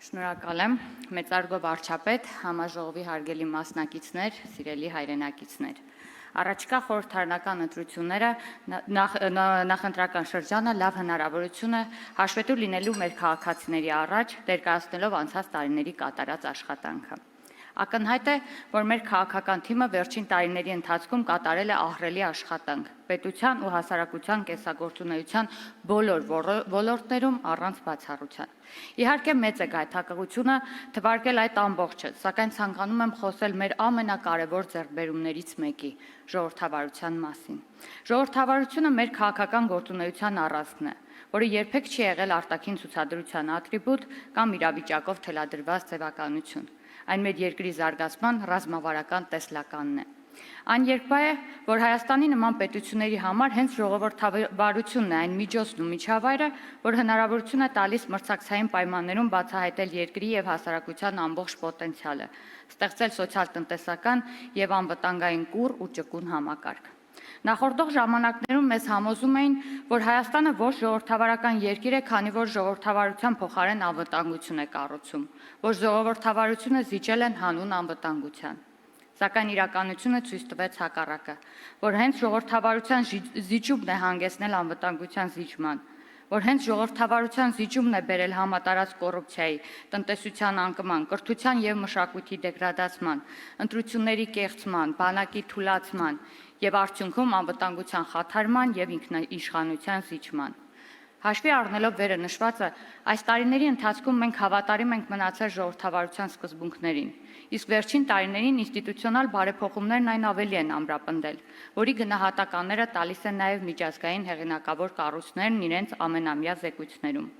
Շնորհակալ եմ, մեծարգո վարչապետ, համաժողովի հարգելի մասնակիցներ, սիրելի հայրենակիցներ։ Առաջիկա խորհրդարանական ընտրությունները նախընտրական շրջանը լավ հնարավորություն է հաշվետու լինելու մեր քաղաքացիների առաջ, ներկայացնելով անցած տարիների կատարած աշխատանքը։ Ակնհայտ է, որ մեր քաղաքական թիմը վերջին տարիների ընթացքում կատարել է ահռելի աշխատանք պետության ու հասարակության կենսագործունեության բոլոր ոլորտներում առանց բացառության։ Իհարկե մեծ է գայթակղությունը թվարկել այդ ամբողջը, սակայն ցանկանում եմ խոսել մեր ամենակարևոր ձեռքբերումներից մեկի՝ ժողովրդավարության մասին։ Ժողովրդավարությունը մեր քաղաքական գործունեության առանցքն է, որը երբեք չի եղել արտաքին ցուցադրության ատրիբուտ կամ իրավիճակով թելադրված ձևականություն։ Այն մեր երկրի զարգացման ռազմավարական տեսլականն է։ Այն երկբա է, որ Հայաստանի նման պետությունների համար հենց ժողովրդավարությունն է այն միջոցն ու միջավայրը, որ հնարավորություն է տալիս մրցակցային պայմաններում բացահայտել երկրի եւ հասարակության ամբողջ պոտենցիալը, ստեղծել սոցիալ-տնտեսական եւ անվտանգային կուռ ու ճկուն համակարգ։ Նախորդող ժամանակներում մեզ համոզում էին, որ Հայաստանը ոչ ժողովրդավարական երկիր է, քանի որ ժողովրդավարության փոխարեն անվտանգություն է կառուցում, որ ժողովրդավարությունը զիջել են հանուն անվտանգության։ Սակայն իրականությունը ցույց տվեց հակառակը, որ հենց ժողովրդավարության զիջումն է հանգեցնել անվտանգության զիջման, որ հենց ժողովրդավարության զիջումն է բերել համատարած կոռուպցիայի, տնտեսության անկման, կրթության եւ մշակույթի դեգրադացման, ընտրությունների կեղծման, բանակի թուլացման եւ արդյունքում անվտանգության խաթարման եւ ինքնիշխանության զիջման։ Հաշվի առնելով վերը նշվածը, այս տարիների ընթացքում մենք հավատարիմ ենք մնացել ժողովրդավարության սկզբունքներին, իսկ վերջին տարիներին ինստիտուցիոնալ բարեփոխումներն այն ավելի են ամրապնդել, որի գնահատականները տալիս են նաև միջազգային հեղինակավոր կառույցներն իրենց ամենամյա զեկույցներում։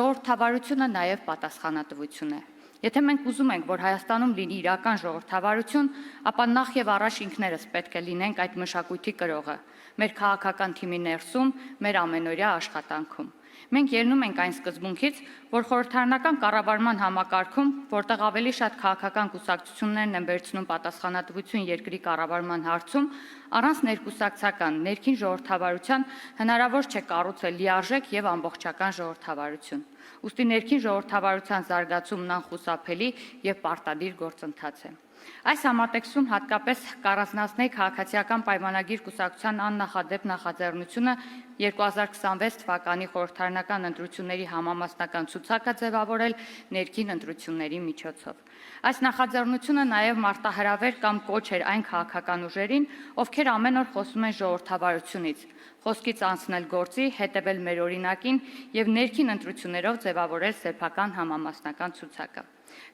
Ժողովրդավարությունը նաև պատասխանատվություն է։ Եթե մենք ուզում ենք, որ Հայաստանում լինի իրական ժողովրդավարություն, ապա նախ եւ առաջ ինքներս պետք է լինենք այդ մշակույթի կրողը, մեր քաղաքական թիմի ներսում, մեր ամենօրյա աշխատանքում։ Մենք ելնում ենք այն սկզբունքից, որ խորհրդարանական կառավարման համակարգում, որտեղ ավելի շատ քաղաքական կուսակցություններն են վերցնում պատասխանատվություն երկրի կառավարման հարցում, առանց ներկուսակցական, ներքին ժողովրդավարության հնարավոր չէ կառուցել լիարժեք եւ ամբողջական ժողովրդավարություն։ Ուստի ներքին ժողովրդավարության զարգացումն անխուսափելի եւ պարտադիր գործընթաց է։ Այս համատեքստում հատկապես կառանձնացնեի քաղաքացիական պայմանագիր կուսակցության աննախադեպ նախաձեռնությունը 2026 թվականի խորհրդարանական ընտրությունների համամասնական ցուցակը ձևավորել ներքին ընտրությունների միջոցով։ Այս նախաձեռնությունը նաև մարտահրավեր կամ կոչ էր այն քաղաքական ուժերին, ովքեր ամեն օր խոսում են ժողովրդավարությունից, խոսքից անցնել գործի, հետևել մեր օրինակին եւ ներքին ընտրություններով ձևավորել սեփական համամասնական ցուցակը։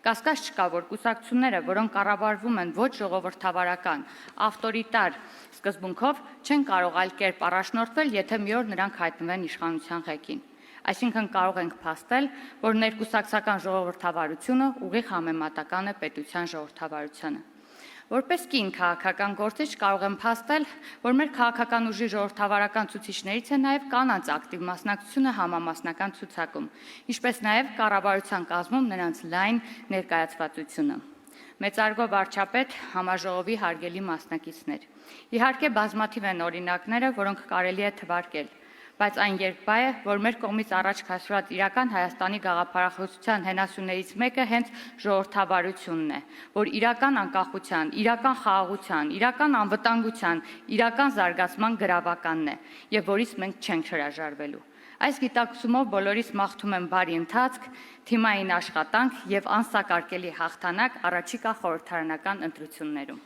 Կասկած չկա, որ կուսակցությունները, որոնք կառավարվում են ոչ ժողովրդավարական, ավտորիտար սկզբունքով, չեն կարող այլ կերպ առաջնորդվել, եթե մի օր նրանք հայտնվեն իշխանության ղեկին։ Այսինքն կարող ենք փաստել, որ ներկուսակցական ժողովրդավարությունը ուղիղ համեմատական է պետության ժողովրդավարությանը։ Որպես կին քաղաքական գործիչ կարող եմ փաստել, որ մեր քաղաքական ուժի ժողովրդավարական ցուցիչներից է նաև կանանց ակտիվ մասնակցությունը համամասնական ցուցակում, ինչպես նաև կառավարության կազմում նրանց լայն ներկայացվածությունը։ Մեծարգո վարչապետ, համաժողովի հարգելի մասնակիցներ։ Իհարկե բազմաթիվ են օրինակները, որոնք կարելի է թվարկել, բայց այն երկբա է, որ մեր կողմից առաջ քաշված իրական Հայաստանի գաղափարախոսության հենասյուներից մեկը հենց ժողովրդավարությունն է, որ իրական անկախության, իրական խաղաղության, իրական անվտանգության, իրական զարգացման գրավականն է եւ որից մենք չենք հրաժարվելու։ Այս գիտակցումով բոլորիս մաղթում եմ բարի ընթացք, թիմային աշխատանք եւ անսակարկելի հաղթանակ առաջիկա խորհրդարանական ընտրություններում։